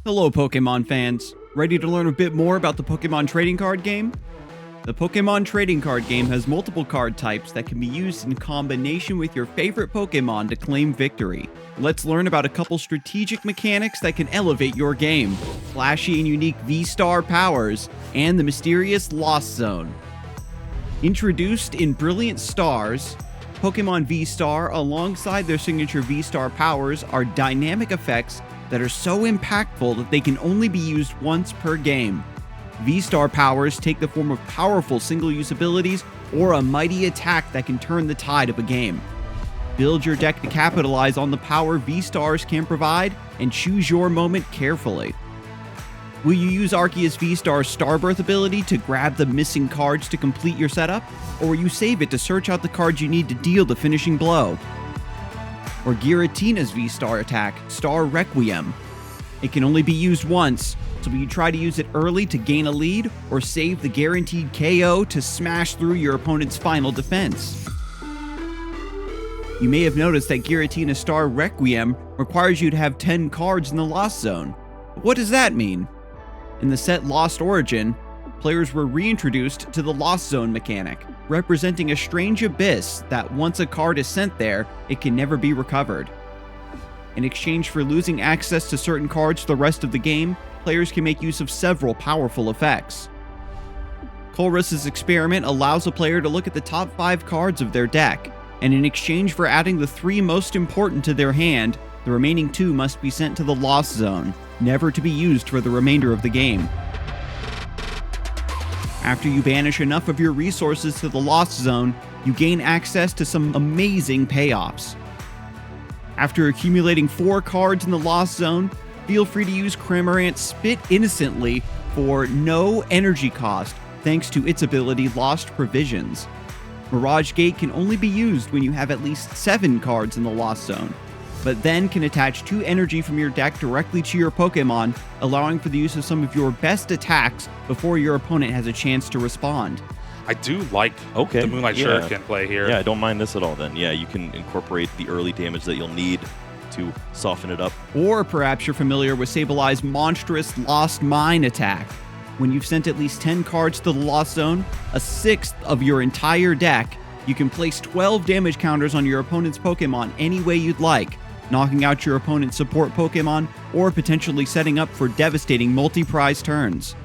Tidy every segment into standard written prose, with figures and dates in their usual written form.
Hello Pokemon fans, ready to learn a bit more about the Pokemon trading card game? The Pokemon trading card game has multiple card types that can be used in combination with your favorite Pokemon to claim victory. Let's learn about a couple strategic mechanics that can elevate your game, flashy and unique VSTAR powers, and the mysterious Lost Zone. Introduced in Brilliant Stars, Pokemon VSTAR alongside their signature VSTAR powers are dynamic effects that are so impactful that they can only be used once per game. VSTAR powers take the form of powerful single-use abilities or a mighty attack that can turn the tide of a game. Build your deck to capitalize on the power VSTARs can provide and choose your moment carefully. Will you use Arceus VSTAR's Starbirth ability to grab the missing cards to complete your setup, or will you save it to search out the cards you need to deal the finishing blow? Or Giratina's VSTAR attack, Star Requiem. It can only be used once, so will you try to use it early to gain a lead, or save the guaranteed KO to smash through your opponent's final defense? You may have noticed that Giratina's Star Requiem requires you to have 10 cards in the Lost Zone. But what does that mean? In the set Lost Origin, players were reintroduced to the Lost Zone mechanic, representing a strange abyss that once a card is sent there, it can never be recovered. In exchange for losing access to certain cards for the rest of the game, players can make use of several powerful effects. Colress's experiment allows a player to look at the top 5 cards of their deck, and in exchange for adding the 3 most important to their hand, the remaining 2 must be sent to the Lost Zone, never to be used for the remainder of the game. After you banish enough of your resources to the Lost Zone, you gain access to some amazing payoffs. After accumulating 4 cards in the Lost Zone, feel free to use Cramorant's Spit Innocently for no energy cost, thanks to its ability Lost Provisions. Mirage Gate can only be used when you have at least 7 cards in the Lost Zone, but then can attach 2 energy from your deck directly to your Pokemon, allowing for the use of some of your best attacks before your opponent has a chance to respond. I do like the Moonlight Shuriken play here. Yeah, I don't mind this at all then. Yeah, you can incorporate the early damage that you'll need to soften it up. Or perhaps you're familiar with Sablei's monstrous Lost Mine attack. When you've sent at least 10 cards to the Lost Zone, a 1/6 of your entire deck, you can place 12 damage counters on your opponent's Pokemon any way you'd like, knocking out your opponent's support Pokemon or potentially setting up for devastating multi-prize turns.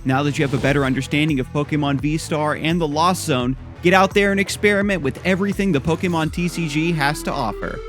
Now that you have a better understanding of Pokemon VSTAR and the Lost Zone, get out there and experiment with everything the Pokemon TCG has to offer.